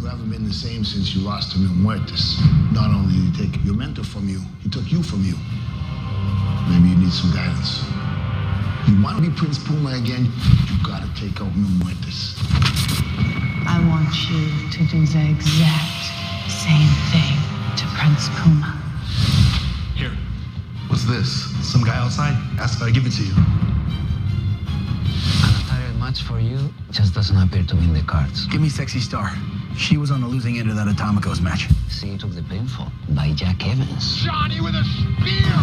You haven't been the same since you lost to Muertes. Not only did he take your mentor from you, he took you from you. Maybe you need some guidance. You want to be Prince Puma again, you gotta take out Muertes. I want you to do the exact same thing to Prince Puma. Here. What's this? Some guy outside asked if I give it to you. An entire match for you just doesn't appear to be in the cards. Give me Sexy Star. She was on the losing end of that Atomicos match. See, you took the pinfall by Jack Evans. Johnny with a spear!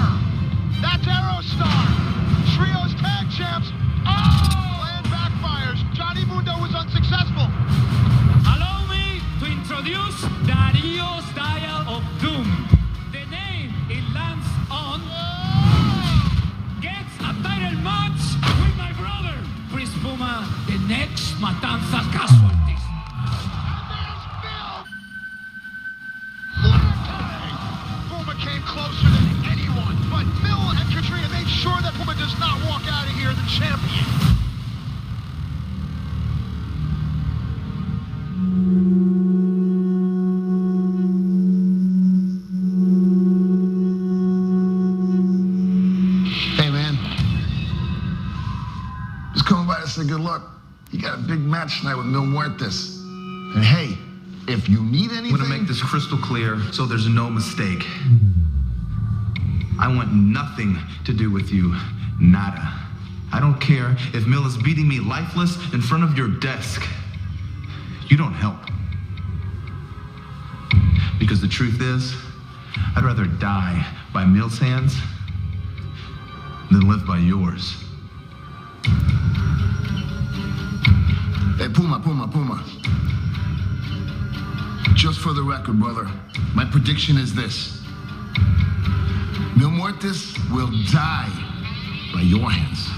That's Aerostar! Trios tag champs! Oh! Plan backfires. Johnny Mundo was unsuccessful. Allow me to introduce Dario's Dial of Doom. The name it lands on gets a title match with my brother, Prince Puma, the next Matanza Cueto. Puma came closer than anyone, but Phil and Katrina made sure that Puma does not walk out of here the champion. Hey, man. Just coming by to say good luck. You got a big match tonight with Muertes. And hey, if you need anything... I'm gonna make this crystal clear so there's no mistake. I want nothing to do with you. Nada. I don't care if Mill is beating me lifeless in front of your desk. You don't help. Because the truth is, I'd rather die by Mill's hands than live by yours. Hey, Puma. Just for the record, brother, my prediction is this. Muertes will die by your hands.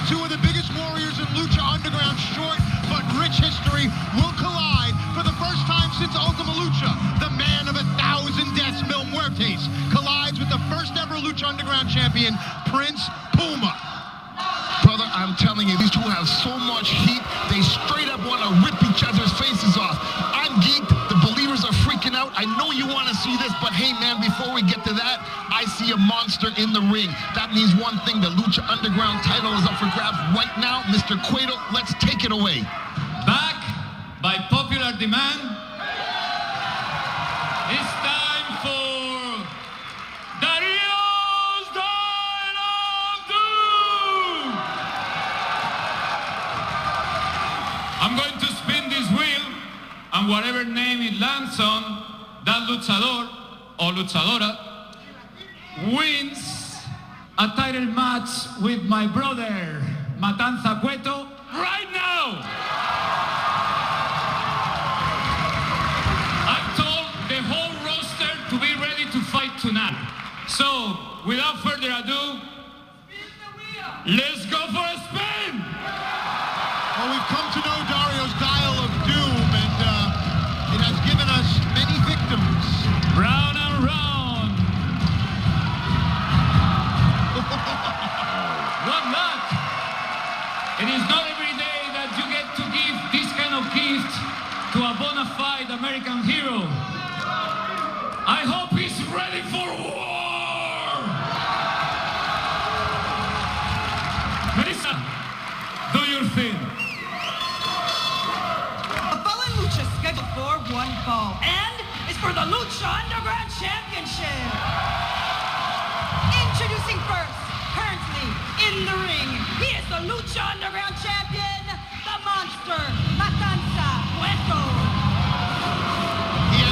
Two of the biggest warriors in Lucha Underground short but rich history will collide for the first time since Ultima Lucha. The man of 1,000 deaths, Mil Muertes, collides with the first ever Lucha Underground champion, Prince Puma. Brother, I'm telling you, these two have so much heat, they straight up want to rip each other's faces off. I'm geeked, the believers are freaking out. I know you want to see this, but hey man, before we get to that, I see a monster in the ring. That means one thing, the Lucha Underground title is up for grabs right now. Mr. Cueto, let's take it away. Back by popular demand, it's time for Dario's Dial of Doom! I'm going to spin this wheel, and whatever name it lands on, that luchador or luchadora wins a title match with my brother, Matanza Cueto, right now! I've told the whole roster to be ready to fight tonight. So, without further ado, let's go for a spin! Well, we've come to know Dario's Dial of Doom, and it has given us many victims. Round and round. What luck! It is not every day that you get to give this kind of gift to a bona fide American hero. I hope he's ready for war! Melissa, do your thing. The following Lucha is scheduled for one fall and is for the Lucha Underground Championship. Introducing first, currently in the ring, he is the Lucha Underground Champion, the monster, Matanza Cueto. He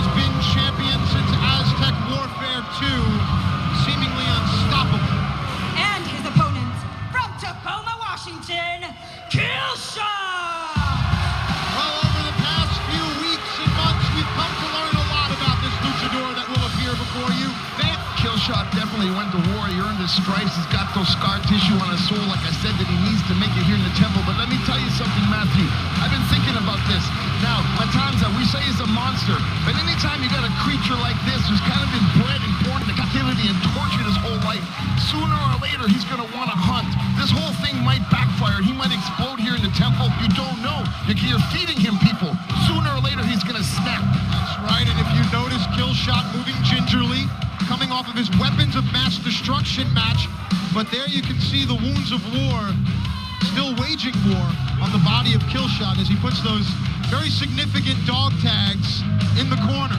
family, he went to war, he earned his stripes, he's got those scar tissue on his soul, like I said, that he needs to make it here in the temple. But let me tell you something, Matthew. I've been thinking about this. Now, Matanza, we say he's a monster, but anytime you got a creature like this who's kind of been bred and born into captivity and tortured his whole life, sooner or later he's going to want to hunt. This whole thing might backfire. He might explode here in the temple. You don't know. You're feeding him people. Sooner or later he's going to snap. That's right, and if you notice, Killshot moving gingerly, coming off of his weapons of mass destruction match, but there you can see the wounds of war, still waging war on the body of Killshot as he puts those very significant dog tags in the corner.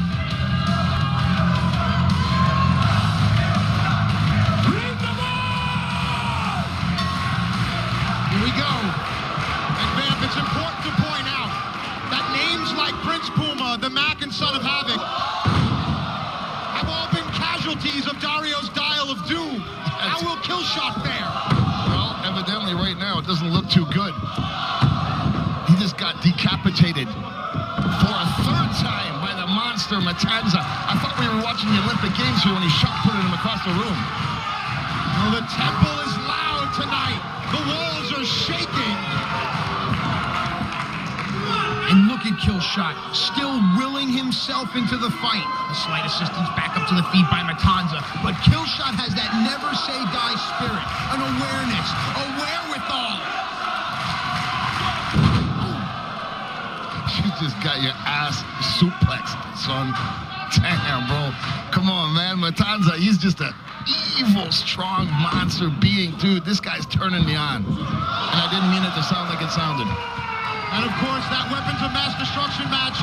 Here we go. And Vamp, it's important to point out that names like Prince Puma, the Mac and Son of Havoc, have all been casualties of Dario's Dial of Doom. How will Killshot fare? Well, evidently right now it doesn't look too good. He just got decapitated for a third time by the monster Matanza. I thought we were watching the Olympic Games here when he shot-putted him across the room. Well, the temple is loud tonight. The walls are shaking. And look at Killshot, still willing himself into the fight. The slight assistance back up to the feet by Matanza. But Killshot has that never-say-die spirit, an awareness, a wherewithal. You just got your ass suplexed, son. Damn, bro. Come on, man. Matanza, he's just a evil, strong monster being. Dude, this guy's turning me on. And I didn't mean it to sound like it sounded. And of course, that weapons of mass destruction match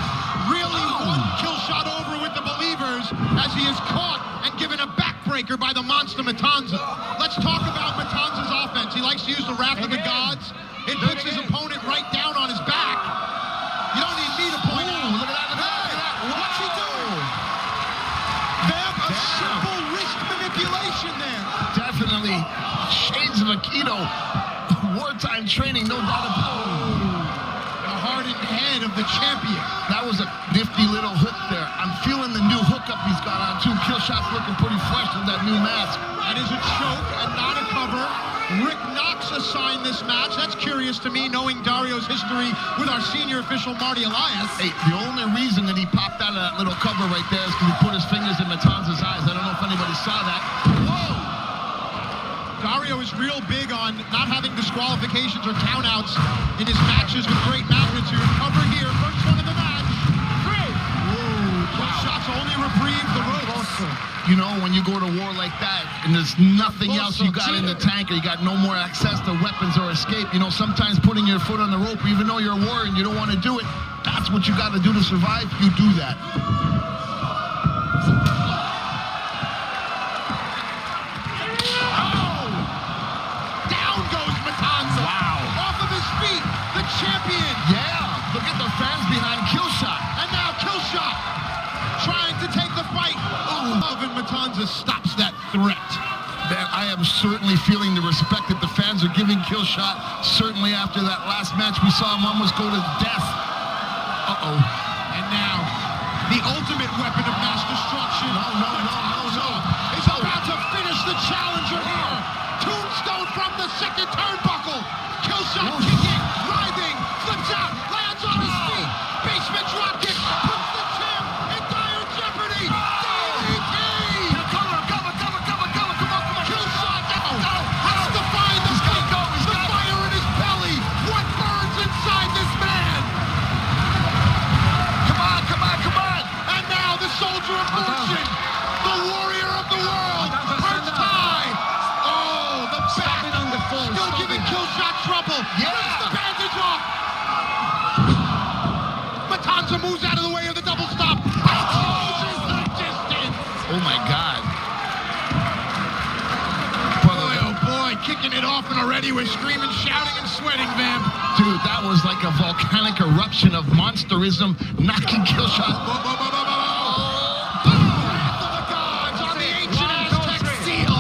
really won Killshot over with the believers as he is caught and given a backbreaker by the monster Matanza. Let's talk about Matanza's offense. He likes to use the Wrath of the Gods. It puts his opponent right down on his back. You don't need me to point out. Look at that, look at that. What's he doing? Vamp, a simple wrist manipulation there. Definitely shades of Aikido. Wartime training, no doubt about it. The hardened head of the champion. That was a nifty little hook there. I'm feeling the new hookup he's got on too. Killshot's looking pretty fresh with that new mask. That is a choke and not a cover. Rick Knox assigned this match. That's curious to me, knowing Dario's history with our senior official, Marty Elias. Hey, the only reason that he popped out of that little cover right there is because he put his fingers in Matanza's eyes. I don't know if anybody saw that. Whoa! Dario is real big on not having disqualifications or countouts in his matches with great magnitude. Cover here, first one of the match. Killshot's only reprieve the ropes. You know, when you go to war like that and there's nothing else you got in the tank or you got no more access to weapons or escape, you know, sometimes putting your foot on the rope, even though you're a warrior and you don't want to do it, that's what you got to do to survive. You do that. Champion. Yeah, look at the fans behind Killshot. And now Killshot trying to take the fight. Oh, and Matanza stops that threat. Man, I am certainly feeling the respect that the fans are giving Killshot. Certainly after that last match, we saw him almost go to death. Uh-oh. And now, the ultimate weapon of mass destruction. No. Is about to finish the challenger here. Tombstone from the second turnbuckle. Killshot kicking. Flips out, lands on his feet, basement dropkick, puts the champ in dire jeopardy. DDT! Cover, come on. Killshot has to find the fight. The fire in his belly. What burns inside this man? Come on. And now the soldier of fortune, the warrior of the world, perched high. Oh, the back, still giving Killshot trouble. Rips the bandage off. Matanza moves out of the way of the double stop. Closes the distance. Oh my God. Boy, oh boy, kicking it off and already we're screaming, shouting, and sweating, Vamp. Dude, that was like a volcanic eruption of monsterism, knocking Killshot. Wrath of the Gods on the ancient Aztec seal.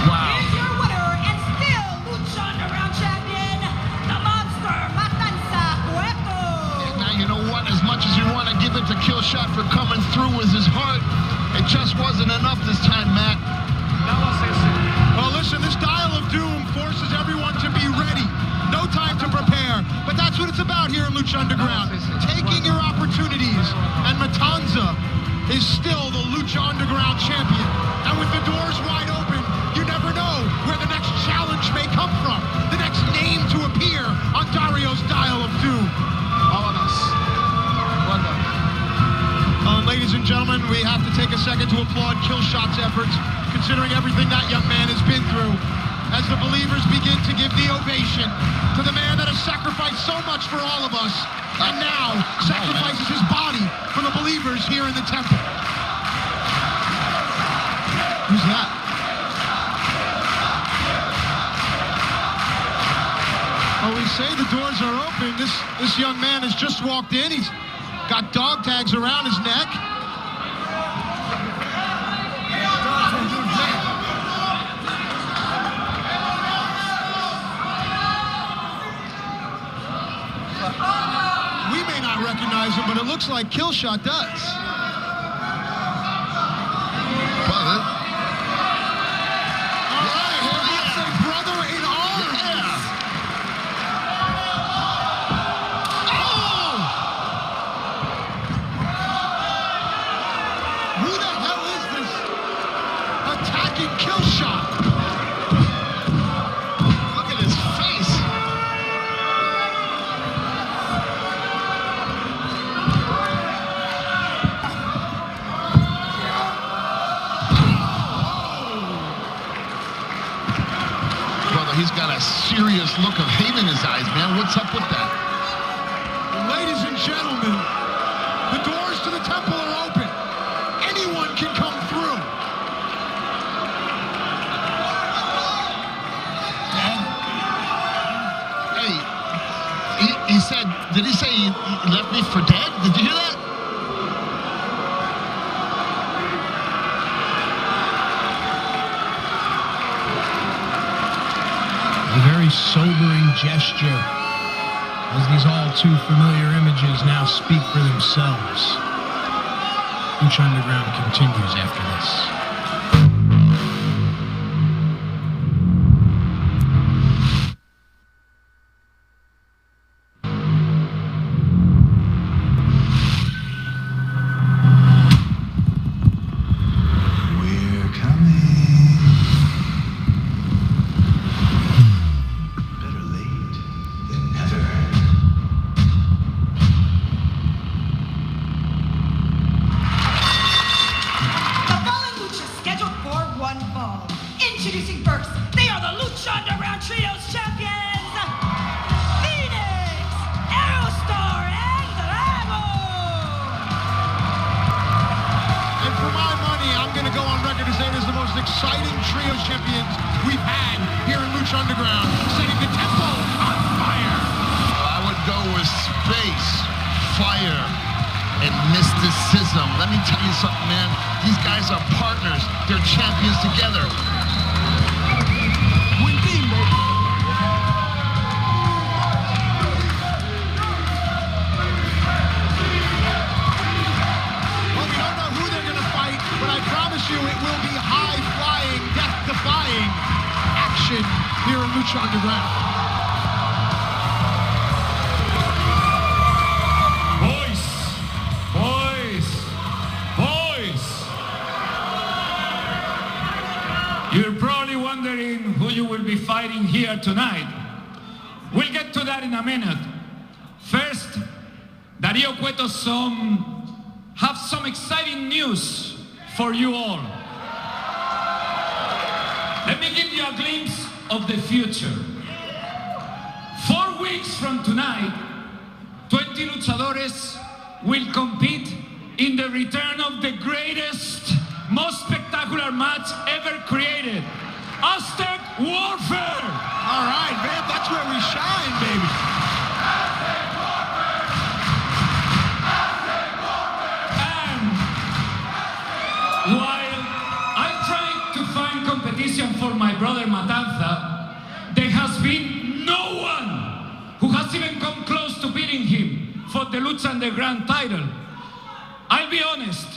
Wow. Here's your winner and still Lucha Underground champion, the monster Matanza Cueto. Now, you know what? As much as you want to give it to Killshot for coming through with his heart It just wasn't enough this time, Matt. Well, listen, this Dial of Doom forces everyone to be ready. No time to prepare. But that's what it's about here in Lucha Underground. Taking your opportunities. And Matanza is still the Lucha Underground champion. And with the doors wide open, you never know where the next challenge may come from. The next name to appear on Dario's Dial of Doom. Ladies and gentlemen, we have to take a second to applaud Killshot's efforts, considering everything that young man has been through, as the believers begin to give the ovation to the man that has sacrificed so much for all of us, and now sacrifices his body for the believers here in the temple. Who's that? Oh, we say the doors are open. This young man has just walked in. He's got dog tags around his neck. We may not recognize him, but it looks like Killshot does. All right, well, that's a brother in arms. Who the hell is this attacking Killshot? Look at his face. Brother, he's got a serious look of hate in his eyes, man. What's up with that? Ladies and gentlemen, the doors to the temple are open. Anyone can come through. He said, did he say he left me for dead? Did you hear that? A very sobering gesture, as these all too familiar images now speak for themselves. Lucha Underground continues after this. We're coming. Better late than never. The following lucha is scheduled for one fall. Introducing first, they are the Lucha Underground Trios champions, Phoenix, Aerostar, and Drago. And for my money, I'm going to go on record to say this is the most exciting trio champions we've had here in Lucha Underground, setting the temple on fire. I would go with space, fire, and mysticism. Let me tell you something, man. These guys are partners. They're champions together. Win team, baby. Well, we don't know who they're going to fight, but I promise you it will be high-flying, death-defying action here in Lucha Underground. You're probably wondering who you will be fighting here tonight. We'll get to that in a minute. First, Dario Cueto's son have some exciting news for you all. Let me give you a glimpse of the future. 4 weeks from tonight, 20 luchadores will compete in the return of the greatest, most spectacular match ever created, Aztec Warfare! All right, man, that's where we shine, baby. And while I'm trying to find competition for my brother Matanza, there has been no one who has even come close to beating him for the Lucha Underground title. I'll be honest,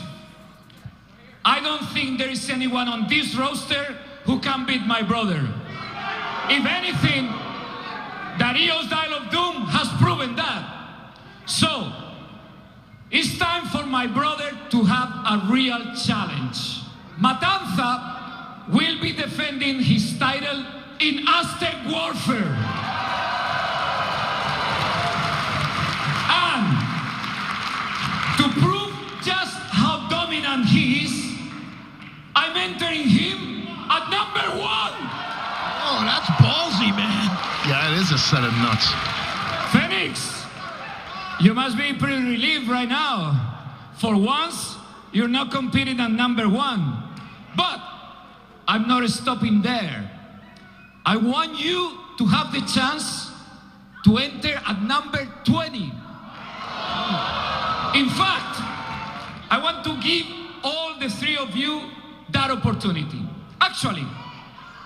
I don't think there is anyone on this roster who can beat my brother. If anything, Dario's Dial of Doom has proven that. So, it's time for my brother to have a real challenge. Matanza will be defending his title in Aztec Warfare. And to prove just how dominant he is, I'm entering him at number 1. Oh, that's ballsy, man. Yeah, it is a set of nuts. Phoenix, you must be pretty relieved right now. For once, you're not competing at number 1. But I'm not stopping there. I want you to have the chance to enter at number 20. In fact, I want to give all the 3 of you that opportunity. Actually,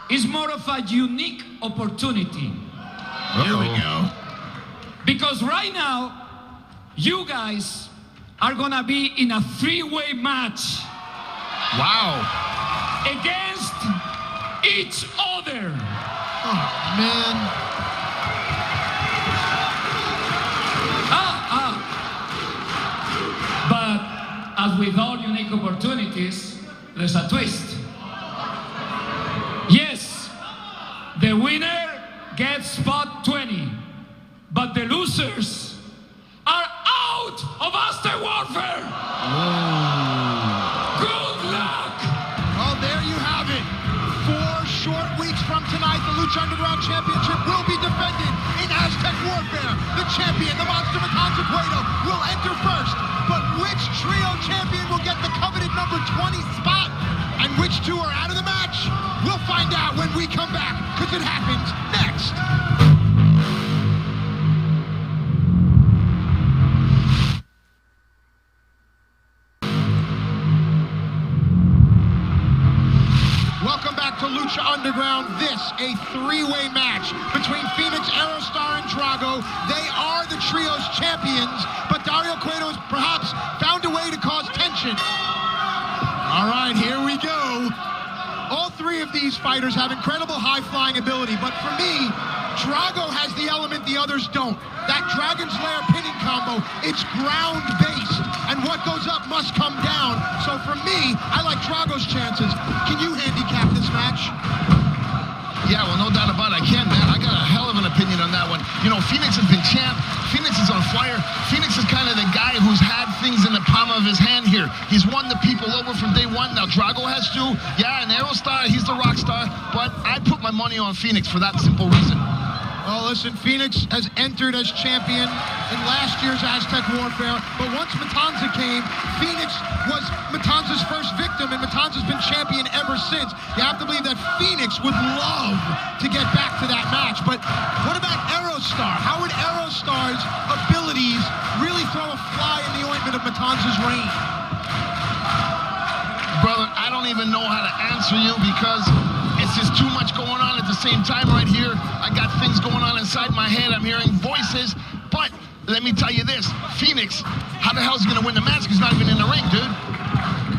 it's more of a unique opportunity. Here we go. Because right now, you guys are gonna be in a 3-way match. Wow. Against each other. Oh, man. But as with all unique opportunities, there's a twist. Yes, the winner gets spot 20, but the losers are out of Aztec Warfare. Good luck. Well, there you have it. 4 short weeks from tonight, the Lucha Underground Championship will be defended in Aztec Warfare. The champion, the monster Matanza Cueto, will enter first. But which trio champion will get the coveted number 20 spot? And which 2 are out of the match? We'll find out when we come back, because it happens next. Welcome back to Lucha Underground. This, a 3-way match between Phoenix, Aerostar, and Drago. They are the trio's champions, but Dario Cueto has perhaps found a way to cause tension. All right, here we go. All 3 of these fighters have incredible high-flying ability, but for me, Drago has the element the others don't. That Dragon's Lair pinning combo, it's ground-based, and what goes up must come down. So for me, I like Drago's chances. Can you handicap this match? Yeah, well, no doubt about it. I can, man. I got a hell of an opinion on that one. You know, Phoenix has been champ. Phoenix is on fire. Phoenix is kind of the guy who's had things in the palm of his hand here. He's won the people over from day one. Now Drago has to. Yeah, and Aerostar, he's the rock star. But I put my money on Phoenix for that simple reason. Well, listen, Phoenix has entered as champion in last year's Aztec Warfare, but once Matanza came, Phoenix was Matanza's first victim, and Matanza's been champion ever since. You have to believe that Phoenix would love to get back to that match, but what about Aerostar? How would Aerostar's abilities really throw a fly in the ointment of Matanza's reign? Brother, I don't even know how to answer you because it's just too much going on at the same time right here. I got things going on inside my head. I'm hearing voices. But let me tell you this. Phoenix, how the hell is he going to win the match? He's not even in the ring, dude.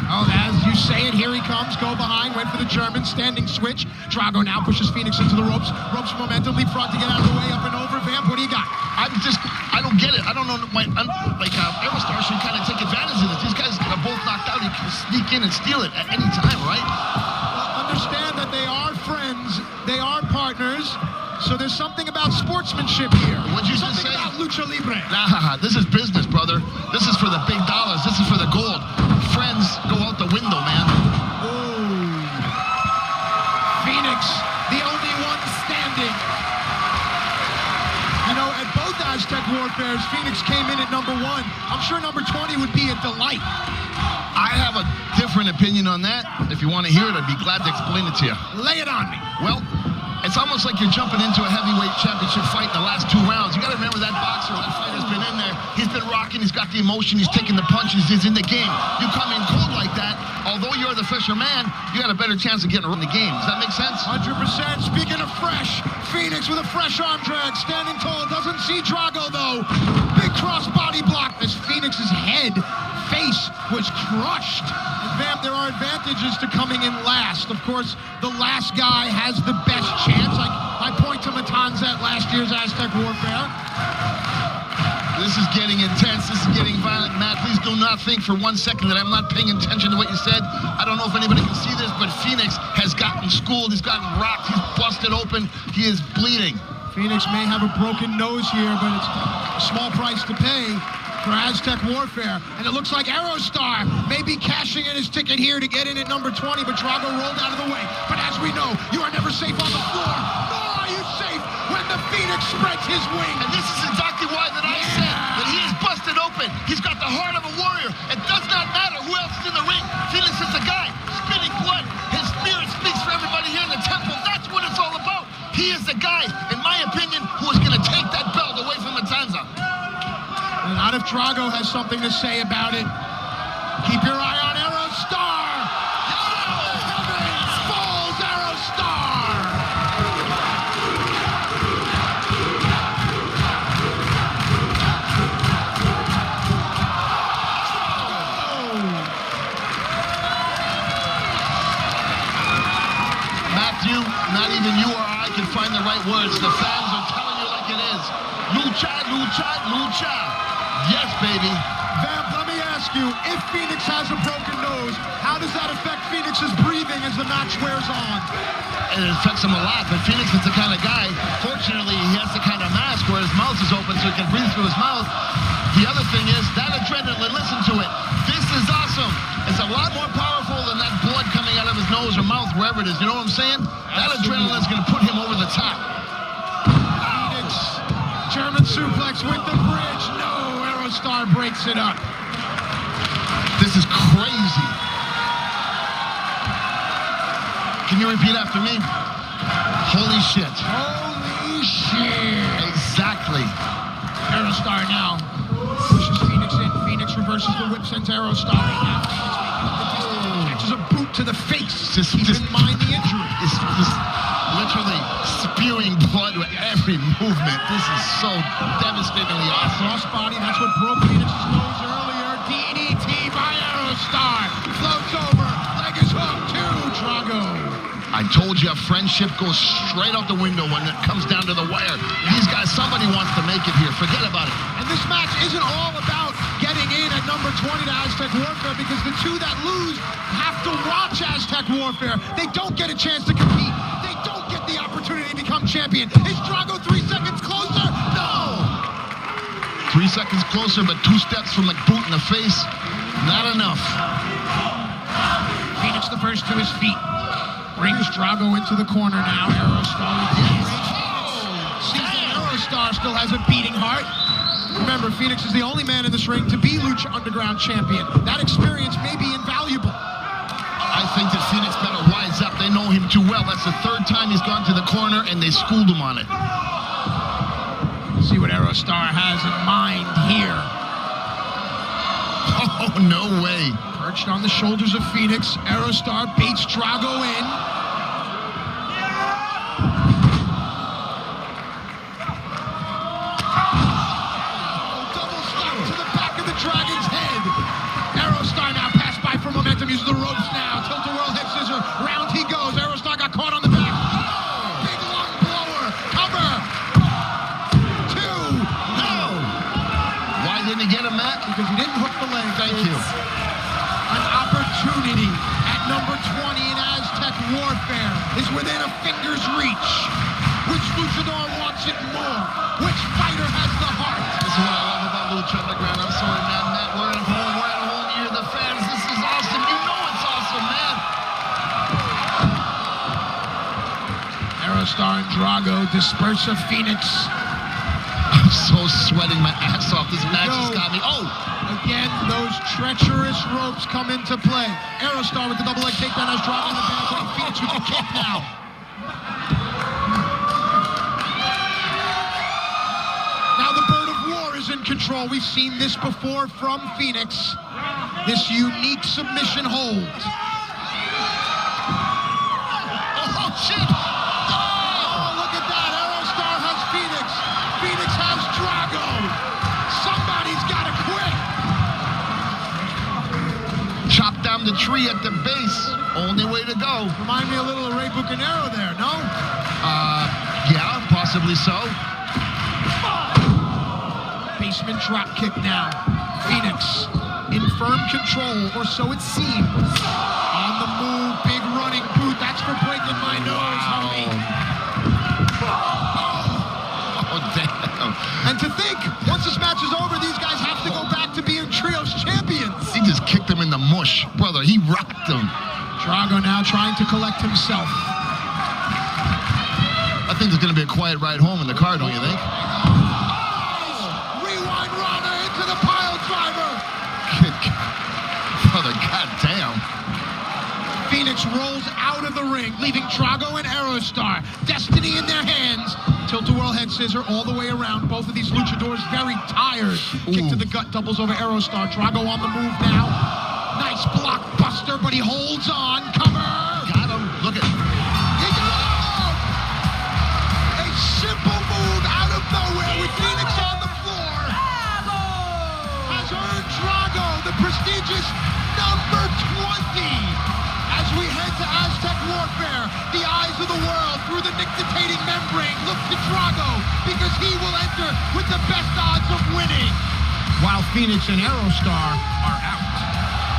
Oh, as you say it, here he comes. Go behind, went for the German, standing switch. Drago now pushes Phoenix into the ropes. Ropes momentum, leapfrog to get out of the way, up and over. Vamp, what do you got? I don't get it. I don't know. Aerostar should kind of take advantage of this. These guys are both knocked out. He can sneak in and steal it at any time, right? Well, understand that they are friends. They are partners. So there's something about sportsmanship here. What'd you something just say? About lucha libre. Nah, this is business, brother. This is for the big dollars. This is for the gold. Friends go out the window, man. Ooh. Phoenix, the only one standing. You know, at both Aztec Warfares, Phoenix came in at number 1. I'm sure number 20 would be a delight. I have a different opinion on that. If you want to hear it, I'd be glad to explain it to you. Lay it on me. Well, it's almost like you're jumping into a heavyweight championship fight in the last 2 rounds. You got to remember that boxer, that fighter's been in there. He's been rocking. He's got the emotion. He's taking the punches. He's in the game. You come in cold like that, although you're the fisherman, you got a better chance of getting in the game. Does that make sense? 100%. Speaking of fresh, Phoenix with a fresh arm drag, standing tall. Doesn't see Drago, though. Big cross body block as Phoenix's face was crushed. And Vamp, there are advantages Of course, the last guy has the best chance. I point to Matanza at last year's Aztec Warfare. This is getting intense. This is getting violent. Matt, please do not think for 1 second that I'm not paying attention to what you said. I don't know if anybody can see this, but Phoenix has gotten schooled. He's gotten rocked. He's busted open. He is bleeding. Phoenix may have a broken nose here, but it's a small price to pay for Aztec Warfare. And it looks like Aerostar may be cashing in his ticket here to get in at number 20, but Drago rolled out of the way. But as we know, you are never safe on the floor, nor are you safe when the Phoenix spreads his wings. And this is exactly why that I said that he is busted open. He's got the heart of a warrior. It does not matter who else is in the ring. Phoenix is the guy, spitting blood. His spirit speaks for everybody here in the temple. That's what it's all about. He is the guy, in my opinion, who is going to take that belt away from Matanza. Not if Drago has something to say about it. Keep your eye on Aerostar. Heavens falls Aerostar. Matthew, not even you or I can find the right words. The fans are telling you like it is. Lucha, lucha, lucha. Yes, baby. Vamp, let me ask you, if Phoenix has a broken nose, how does that affect Phoenix's breathing as the match wears on? It affects him a lot, but Phoenix is the kind of guy, fortunately, he has the kind of mask where his mouth is open so he can breathe through his mouth. The other thing is, that adrenaline, listen to it. This is awesome. It's a lot more powerful than that blood coming out of his nose or mouth, wherever it is. You know what I'm saying? That adrenaline is going to put him over the top. Phoenix, German suplex with the bridge. No. Star breaks it up. This is crazy. Can you repeat after me? Holy shit. Holy shit. Exactly. Aerostar now pushes Phoenix in. Phoenix reverses the whip, sends Aerostar in. Now Phoenix making up the distance. Catches a boot to the face. Keep in mind the injury. It's literally spewing blood with every movement. This is so devastatingly awesome. Crossbody, that's what broke Phoenix's nose earlier. DDT by Aerostar. Floats over. Leg is hooked to Drago. I told you, friendship goes straight out the window when it comes down to the wire. These guys, somebody wants to make it here. Forget about it. And this match isn't all about getting in at number 20 to Aztec Warfare, because the two that lose have to watch Aztec Warfare. They don't get a chance to compete. They don't get the opportunity to become champion. Is Drago 3 seconds closer? No! 3 seconds closer, but 2 steps from the boot in the face. Not enough. Phoenix the first to his feet. Brings Drago into the corner now. Aerostar. Sees that Aerostar still has a beating heart. Remember, Phoenix is the only man in this ring to be Lucha Underground champion. That experience may be invaluable. I think that Phoenix better wise up. They know him too well. That's the 3rd time he's gone to the corner, and they schooled him on it. See what Aerostar has in mind here. Oh, no way. Perched on the shoulders of Phoenix, Aerostar baits Drago in. Double stop to the back of the Dragon's head. Aerostar now passed by for momentum, uses the ropes now. Tilt-a-whirl head scissor, round he goes. Aerostar got caught on the back. Big lung blower, cover. 2, no. Why didn't he get him, Matt? Because he didn't hook the leg. Thank you. An opportunity at number 20 in Aztec Warfare is within a finger's reach. Which luchador wants it more? Which fighter has the heart? This is what I love about Lucha Underground. I'm sorry, man. Matt, we're at home. We're at home here. The fans, this is awesome. You know it's awesome, man. Aerostar and Drago disperse of Phoenix. I'm so sweating my ass off. This match has got me. Oh! Again, those treacherous ropes come into play. Aerostar with the double leg takedown as Drago in the back. Phoenix with the kick now. Now the Bird of War is in control. We've seen this before from Phoenix. This unique submission hold. Oh, shit! Oh, look at that. Aerostar has Phoenix. Phoenix has Drago. Somebody's got to quit. Chop down the tree at the base. Only way to go. Remind me a little of Ray Bucanero there, no? Yeah, possibly so. Basement drop kick now. Phoenix in firm control, or so it seems. On the move, big running boot. That's for breaking my nose, homie. Oh, damn. And to think, once this match is over, these guys have to go back to being trios champions. He just kicked him in the mush. Brother, he rocked him. Drago now trying to collect himself. I think there's going to be a quiet ride home in the car, don't you think? Rewind Rana into the pile driver. Brother, goddamn. Phoenix rolls out of the ring, leaving Drago and Aerostar. Destiny in their hands. Tilt-a-whirl head scissor all the way around. Both of these luchadors very tired. Kick to the gut, doubles over Aerostar. Drago on the move now. Nice blockbuster, but he holds on. Cover. Got him. Look at him. He got him! A simple move out of nowhere with Phoenix on the floor. Has earned Drago the prestigious number 20. As we head to Aztec warfare, the eyes of the world through the nictitating membrane look to Drago because he will enter with the best odds of winning. While Phoenix and Aerostar are out.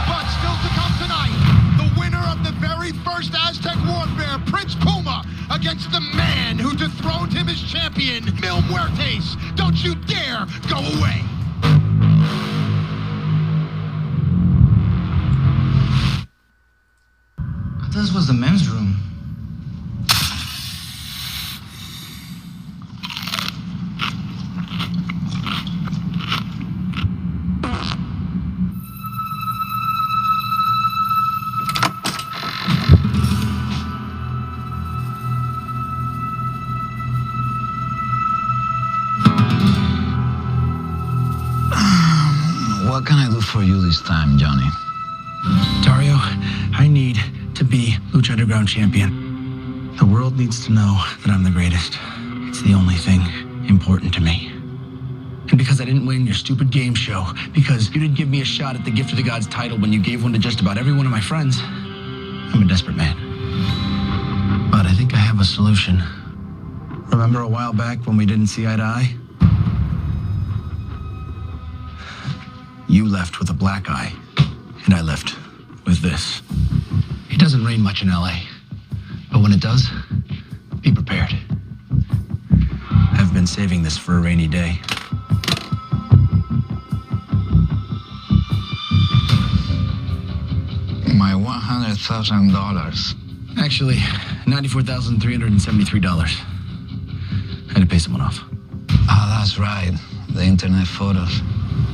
But still to come tonight, the winner of the very first Aztec warfare, Prince Puma, against the man who dethroned him as champion, Mil Muertes. Don't you dare go away. This was the men's room. What can I do for you this time, Johnny? Dario, I need to be Lucha Underground champion. The world needs to know that I'm the greatest. It's the only thing important to me. And because I didn't win your stupid game show, because you didn't give me a shot at the Gift of the Gods title when you gave one to just about every one of my friends, I'm a desperate man. But I think I have a solution. Remember a while back when we didn't see eye to eye? You left with a black eye, and I left with this. It doesn't rain much in LA, but when it does, be prepared. I've been saving this for a rainy day. My $100,000. Actually, $94,373. Had to pay someone off. Ah, that's right. The internet photos.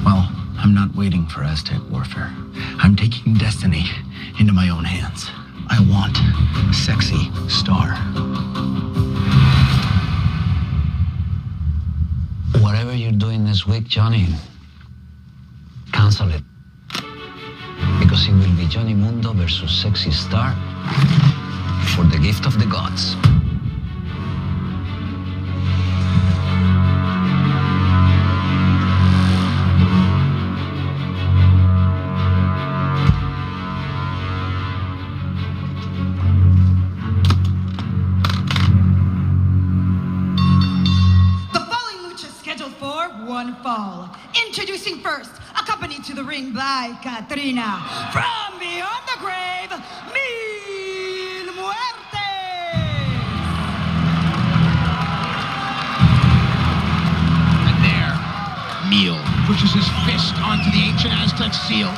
Well, I'm not waiting for Aztec warfare. I'm taking destiny into my own hands. I want a sexy star. Whatever you're doing this week, Johnny, cancel it. Because it will be Johnny Mundo versus Sexy Star for the Gift of the Gods. Fall. Introducing first, accompanied to the ring by Katrina, from beyond the grave, Mil Muertes. And there, Mil pushes his fist onto the ancient Aztec seal.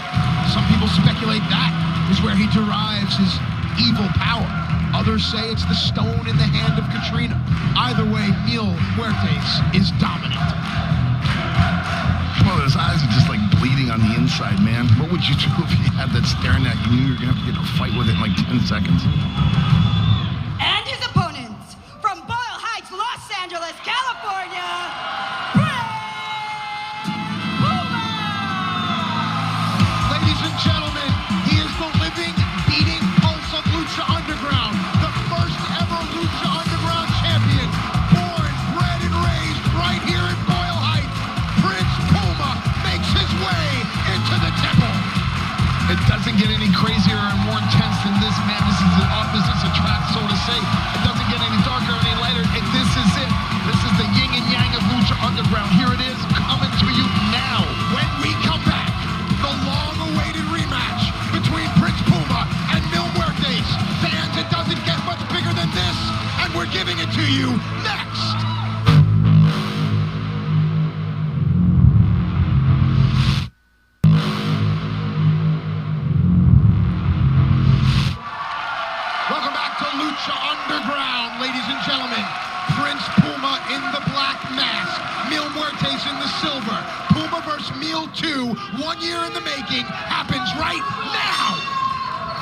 Some people speculate that is where he derives his evil power. Others say it's the stone in the hand of Katrina. Either way, Mil Muertes is dominant. Well, his eyes are just like bleeding on the inside, man. What would you do if he had that staring at you? You knew you were going to have to get in a fight with it in like 10 seconds. And his opponents, from Boyle Heights, Los Angeles, California, Puma! Ladies and gentlemen, he is the living, beating pulse of Lucha Underground. The first ever Lucha Underground champion. Born, bred, and raised right here in Boyle Heights. Prince Puma makes his way into the temple. It doesn't doesn't get any crazier and more intense than this, man. This is the opposites attract, so to say. It doesn't get any darker, any lighter. And this is it. This is the yin and yang of Lucha Underground. Here it is, coming to you now. When we come back, the long-awaited rematch between Prince Puma and Mil Muertes. Fans, it doesn't get much bigger than this, and we're giving it to you next. Welcome back to Lucha Underground, ladies and gentlemen. Prince Puma in the black mask, Mil Muertes in the silver. Puma versus Mil 2, 1 year in the making, happens right now.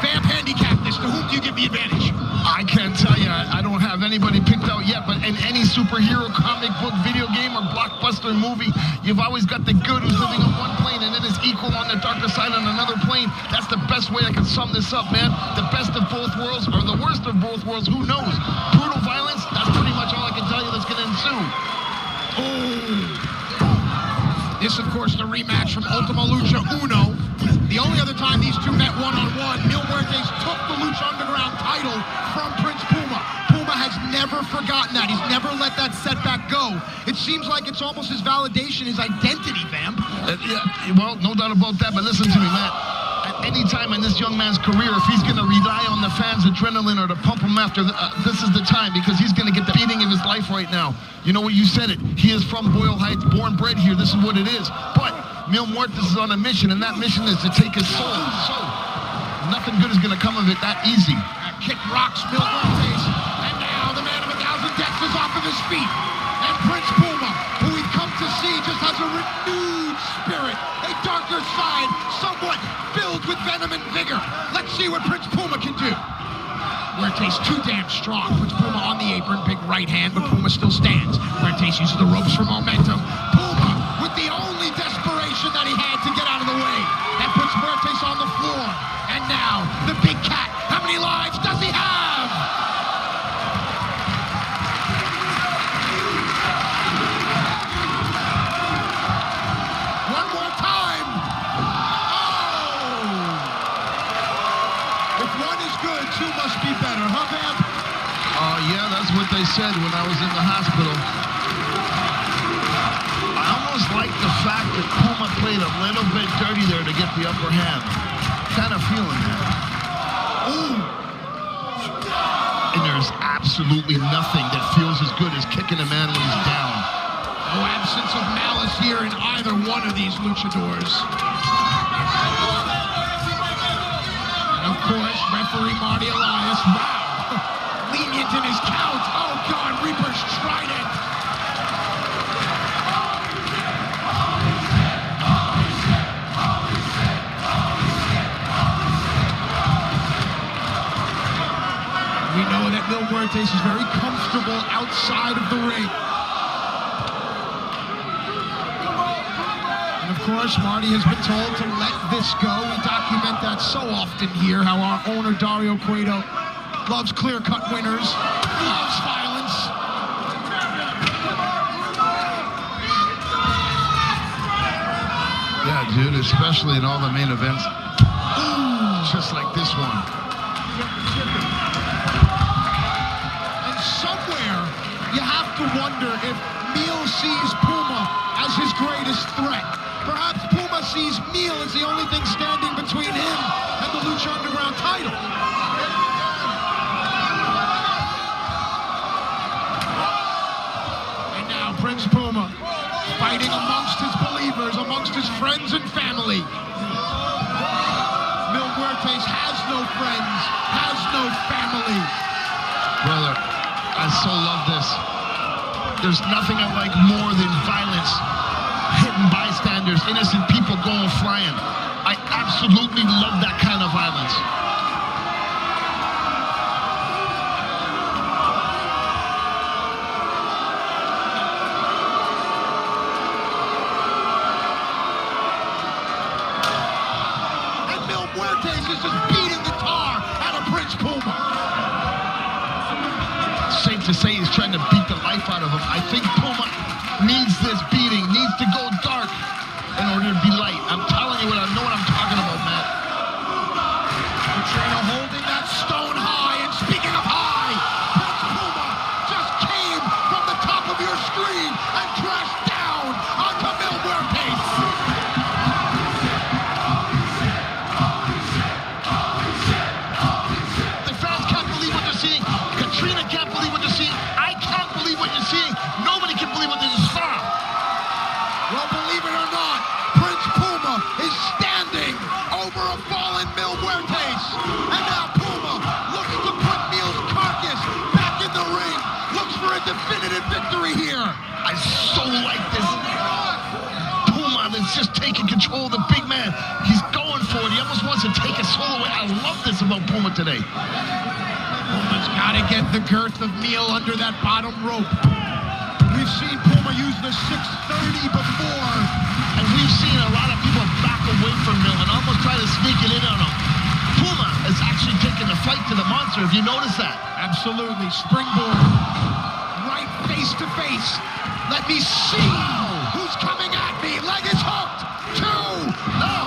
Vamp, handicap this. To whom do you give the advantage? I can't tell you. I don't have anybody picked out yet, but in any superhero comic book, video game, or blockbuster movie, you've always got the good who's living on one plane and then is equal on the darker side on another plane. That's the best way I can sum this up, man. The best of both worlds, or the worst of both worlds, who knows? Brutal violence, that's pretty much all I can tell you that's going to ensue. This, of course, the rematch from Ultima Lucha Uno. The only other time these two met one-on-one, Mil Muertes took the Lucha Underground title from Prince Puma. Puma has never forgotten that. He's never let that setback go. It seems like it's almost his validation, his identity, Vamp. Yeah, well, no doubt about that, but listen to me, Matt. At any time in this young man's career, if he's going to rely on the fans' adrenaline or to pump him after, this is the time, because he's going to get the beating of his life right now. You know what, you said it. He is from Boyle Heights, born bred here. This is what it is. But Mil Muertes is on a mission, and that mission is to take his soul. So nothing good is going to come of it that easy. That kick rocks Mil Muertes, and now the man of 1,000 deaths is off of his feet. And Prince Puma, who we've come to see, just has a renewed spirit, a darker side, somewhat filled with venom and vigor. Let's see what Prince Puma can do. Muertes too damn strong. Puts Puma on the apron, big right hand, but Puma still stands. Muertes uses the ropes for momentum. Puma with the only desperation that he had to get out of the way. That puts Muertes on the floor. And now, the big cat. How many lives does he have? One more time. Oh! If one is good, two must be better, huh, Vamp? Yeah, that's what they said when I was in the hospital. I almost like the fact that Puma played a little bit dirty there to get the upper hand. Kind of feeling that. Ooh. And there's absolutely nothing that feels as good as kicking a man when he's down. No absence of malice here in either one of these luchadors. And of course, referee Marty Elias, wow, lenient in his count. Oh God, Reaper's trident. We know that Mil Muertes is very comfortable outside of the ring. And of course, Marty has been told to let this go. We document that so often here, how our owner, Dario Cueto, loves clear-cut winners, loves violence. Yeah, dude, especially in all the main events. Just like this one. And somewhere, you have to wonder if Mil sees Puma as his greatest threat. Perhaps Puma sees Mil as the only thing standing between him and the Lucha Underground title. And now Prince Puma fighting amongst his believers, amongst his friends and family. Mil Muertes has no friends, has no family. Brother, I so love this. There's nothing I like more than violence, hitting bystanders, innocent people going flying. I absolutely love that kind of violence. And Mil Muertes is just beating the tar out of Prince Puma. Safe to say he's trying to beat the life out of him. I think Puma needs this beating, needs to go dark in order to be light. I'm telling you I know what I'm talking about, Matt. to take his soul away. I love this about Puma today. Puma's got to get the girth of Neil under that bottom rope. We've seen Puma use the 630 before. And we've seen a lot of people back away from Mill and almost try to sneak it in on him. Puma is actually taking the fight to the monster, if you notice that. Absolutely. Springboard. Right face to face. Let me see who's coming at me. Leg is hooked. 2. No.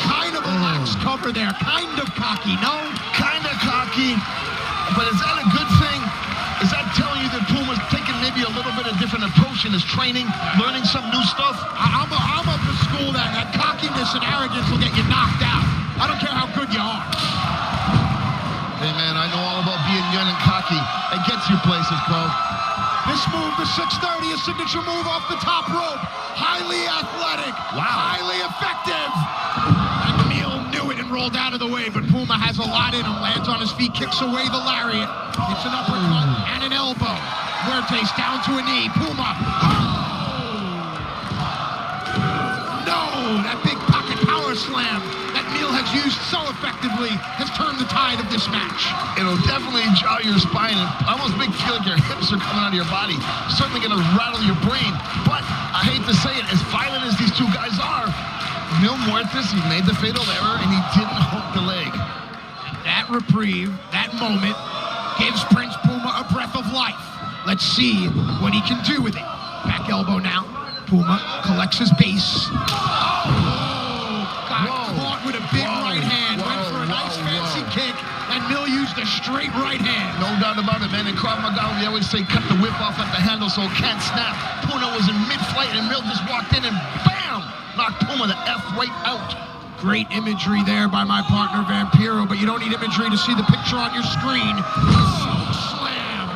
Kind of a lax cover there. Kind of cocky, no? Kind of cocky. But is that a good thing? Is that telling you that Puma's taking maybe a little bit of different approach in his training, learning some new stuff? I'm of the school that cockiness and arrogance will get you knocked out. I don't care how good you are. Hey, man, I know all about being young and cocky. It gets you places, bro. This move, the 630, a signature move off the top rope. Highly athletic. Wow. Highly effective. And Neil knew it and rolled out of the way, but Puma has a lot in him. Lands on his feet, kicks away the lariat. Hits an uppercut and an elbow. Muertes down to a knee. Puma. Oh! No! That big pocket power slam that Neil has used so effectively has turned the tide of this match. It'll definitely jar your spine and almost make you feel like your hips are coming out of your body. Certainly going to rattle your brain. But I hate to say it, as violent as these two guys are, Mil Muertes, he made the fatal error and he didn't hook the leg. That reprieve, that moment, gives Prince Puma a breath of life. Let's see what he can do with it. Back elbow now. Puma collects his base. Got caught with a big right hand. Went for a nice fancy kick, and Mill used a straight right hand. No doubt about it, man. In Krav Maga, we always say cut the whip off at the handle so it can't snap. Puma was in mid-flight, and Mill just walked in and bam! Knocked Puma the F right out. Great imagery there by my partner Vampiro, but you don't need imagery to see the picture on your screen. Slam.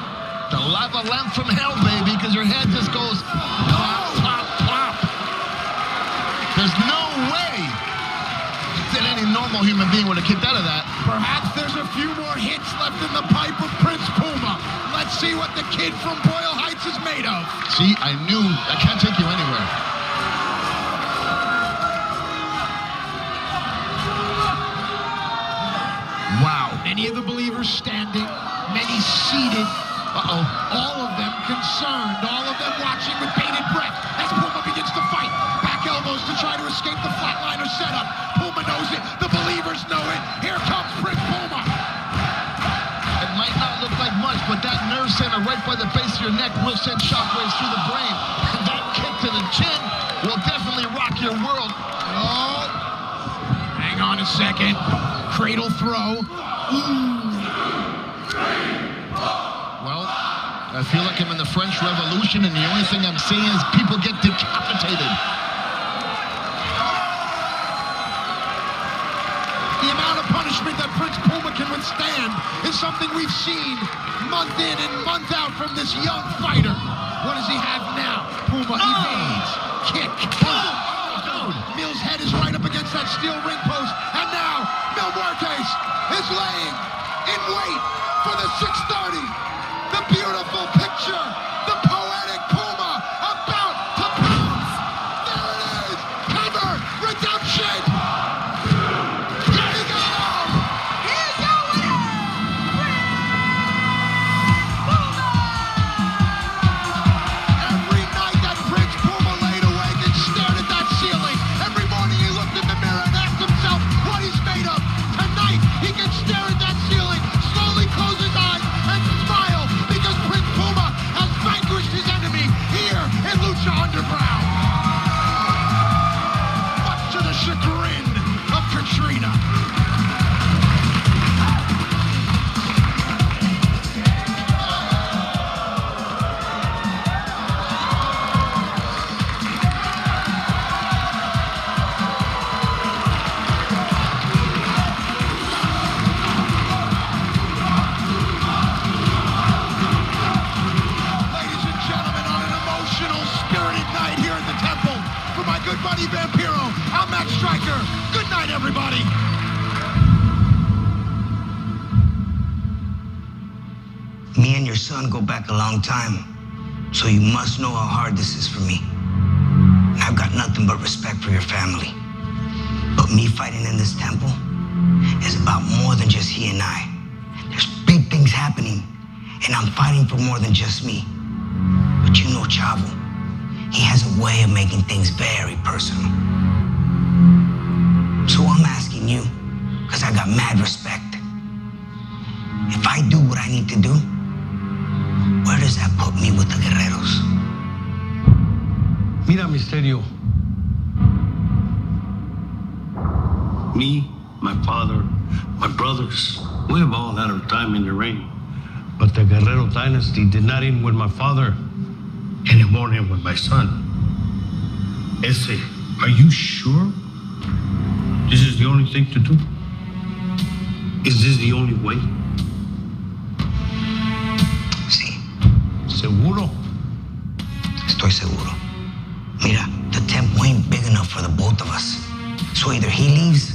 The lava lamp from hell, baby, because your head just goes plop, plop, plop. There's no way that any normal human being would have kicked out of that. Perhaps there's a few more hits left in the pipe of Prince Puma. Let's see what the kid from Boyle Heights is made of. See, I knew I can't take you anywhere. Wow. Many of the believers standing, many seated. All of them concerned, all of them watching with bated breath as Puma begins to fight. Back elbows to try to escape the flatliner setup. Puma knows it, the believers know it. Here comes Prince Puma. It might not look like much, but that nerve center right by the base of your neck will send shockwaves through the brain. And that kick to the chin will definitely rock your world. Oh, hang on a second. Cradle throw. Well, I feel like I'm in the French Revolution, and the only thing I'm seeing is people get decapitated. The amount of punishment that Prince Puma can withstand is something we've seen month in and month out from this young fighter. What does he have now? Puma evades. Kick. Boom. Mill's head is right up against that steel ring post. And now, Mil Muertes is laying in wait for the 630. The beautiful picture. The poetic Puma about to pounce. There it is. Cover. Redemption. Here we go. Here's your winner, Puma! Every night that Prince Puma laid awake and stared at that ceiling. Every morning he looked in the mirror and asked himself what he's made of. Tonight he can stare at that ceiling, slowly close his eyes and smile because Prince Puma has vanquished his enemy here in Lucha Underground. Much to the chagrin of Katrina. Good buddy Vampiro, I'm Max Striker. Good night, everybody. Me and your son go back a long time, so you must know how hard this is for me. I've got nothing but respect for your family. But me fighting in this temple is about more than just he and I. There's big things happening, and I'm fighting for more than just me. But you know Chavo, he has a way of making things very personal. So I'm asking you, because I got mad respect. If I do what I need to do, where does that put me with the Guerreros? Mira, Misterio. Me, my father, my brothers, we have all had our time in the ring. But the Guerrero dynasty did not end with my father, and it won't end with my son. Ese, are you sure this is the only thing to do? Is this the only way? Sí. ¿Seguro? Estoy seguro. Mira, the temple ain't big enough for the both of us. So either he leaves